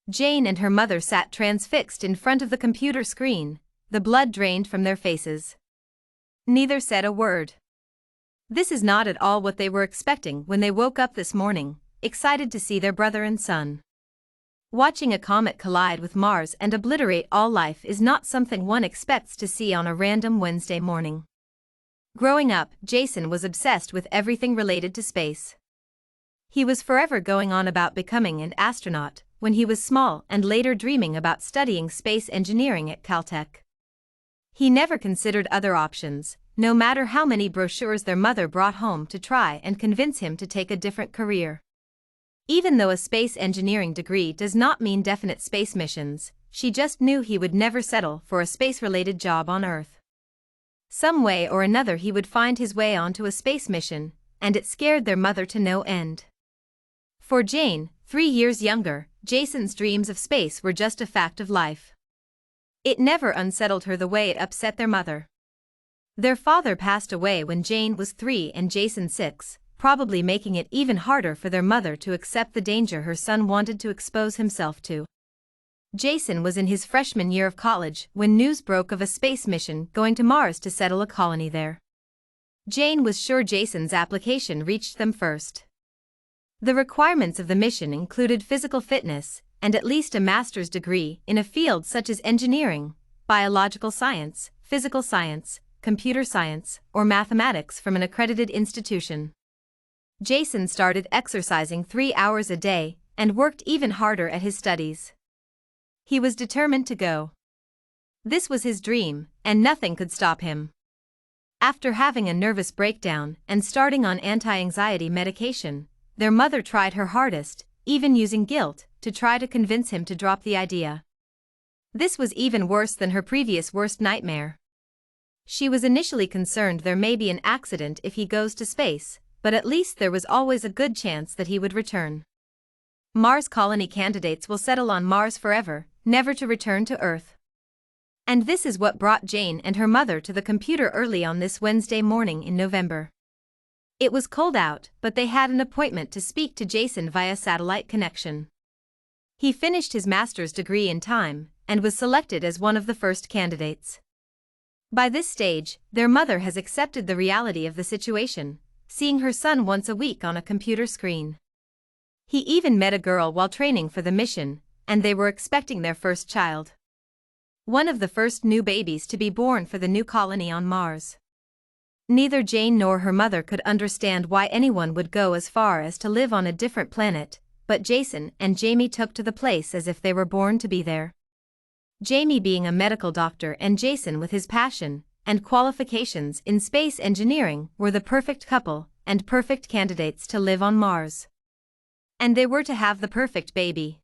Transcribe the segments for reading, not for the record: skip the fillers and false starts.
Jane and her mother sat transfixed in front of the computer screen, the blood drained from their faces. Neither said a word. This is not at all what they were expecting when they woke up this morning, excited to see their brother and son. Watching a comet collide with Mars and obliterate all life is not something one expects to see on a random Wednesday morning. Growing up, Jason was obsessed with everything related to space. He was forever going on about becoming an astronaut when he was small and later dreaming about studying space engineering at Caltech. He never considered other options, no matter how many brochures their mother brought home to try and convince him to take a different career. Even though a space engineering degree does not mean definite space missions, she just knew he would never settle for a space-related job on Earth. Some way or another he would find his way onto a space mission, and it scared their mother to no end. For Jane, 3 years younger, Jason's dreams of space were just a fact of life. It never unsettled her the way it upset their mother. Their father passed away when Jane was 3 and Jason 6, probably making it even harder for their mother to accept the danger her son wanted to expose himself to. Jason was in his freshman year of college when news broke of a space mission going to Mars to settle a colony there. Jane was sure Jason's application reached them first. The requirements of the mission included physical fitness and at least a master's degree in a field such as engineering, biological science, physical science, computer science, or mathematics from an accredited institution. Jason started exercising 3 hours a day and worked even harder at his studies. He was determined to go. This was his dream, and nothing could stop him. After having a nervous breakdown and starting on anti-anxiety medication, their mother tried her hardest, even using guilt, to try to convince him to drop the idea. This was even worse than her previous worst nightmare. She was initially concerned there may be an accident if he goes to space, but at least there was always a good chance that he would return. Mars colony candidates will settle on Mars forever, never to return to Earth. And this is what brought Jane and her mother to the computer early on this Wednesday morning in November. It was cold out, but they had an appointment to speak to Jason via satellite connection. He finished his master's degree in time and was selected as one of the first candidates. By this stage, their mother has accepted the reality of the situation, seeing her son once a week on a computer screen. He even met a girl while training for the mission, and they were expecting their first child. One of the first new babies to be born for the new colony on Mars. Neither Jane nor her mother could understand why anyone would go as far as to live on a different planet, but Jason and Jamie took to the place as if they were born to be there. Jamie being a medical doctor and Jason with his passion and qualifications in space engineering were the perfect couple and perfect candidates to live on Mars. And they were to have the perfect baby.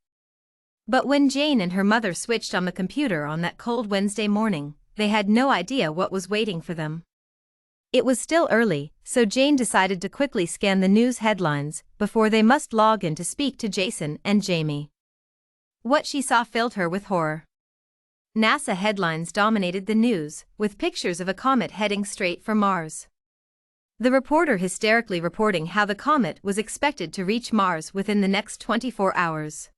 But when Jane and her mother switched on the computer on that cold Wednesday morning, they had no idea what was waiting for them. It was still early, so Jane decided to quickly scan the news headlines before they must log in to speak to Jason and Jamie. What she saw filled her with horror. NASA headlines dominated the news, with pictures of a comet heading straight for Mars. The reporter hysterically reporting how the comet was expected to reach Mars within the next 24 hours.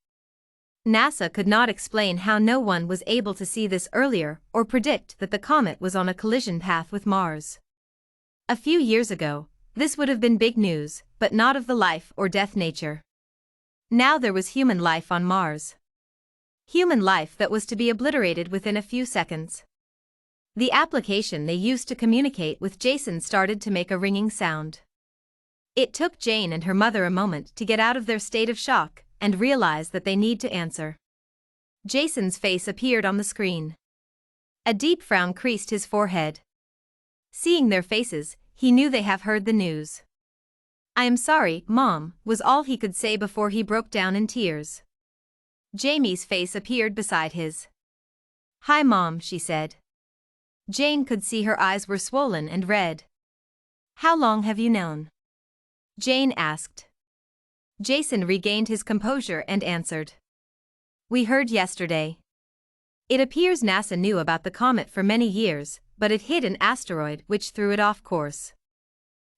NASA could not explain how no one was able to see this earlier or predict that the comet was on a collision path with Mars. A few years ago, this would have been big news, but not of the life or death nature. Now there was human life on Mars. Human life that was to be obliterated within a few seconds. The application they used to communicate with Jason started to make a ringing sound. It took Jane and her mother a moment to get out of their state of shock and realize that they need to answer. Jason's face appeared on the screen. A deep frown creased his forehead. Seeing their faces, he knew they have heard the news. "I am sorry, Mom," was all he could say before he broke down in tears. Jamie's face appeared beside his. "Hi Mom," she said. Jane could see her eyes were swollen and red. "How long have you known?" Jane asked. Jason regained his composure and answered. "We heard yesterday. It appears NASA knew about the comet for many years, but it hit an asteroid which threw it off course.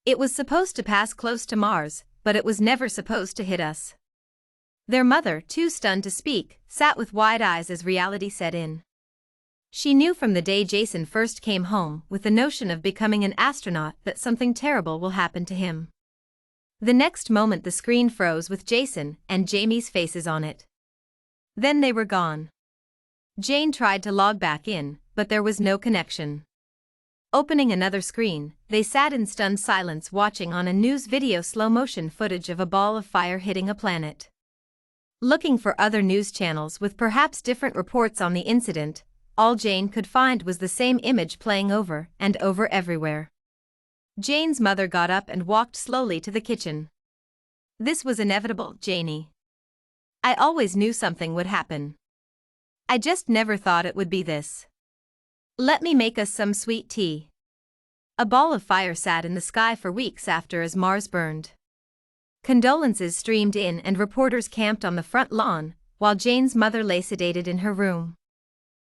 It was supposed to pass close to Mars, but it was never supposed to hit us. Their mother, too stunned to speak, sat with wide eyes as reality set in. She knew from the day Jason first came home with the notion of becoming an astronaut that something terrible will happen to him. The next moment the screen froze with Jason and Jamie's faces on it. Then they were gone. Jane tried to log back in, but there was no connection. Opening another screen, they sat in stunned silence watching on a news video slow-motion footage of a ball of fire hitting a planet. Looking for other news channels with perhaps different reports on the incident, all Jane could find was the same image playing over and over everywhere. Jane's mother got up and walked slowly to the kitchen. "This was inevitable, Janie. I always knew something would happen. I just never thought it would be this. Let me make us some sweet tea." A ball of fire sat in the sky for weeks after as Mars burned. Condolences streamed in and reporters camped on the front lawn, while Jane's mother lay sedated in her room.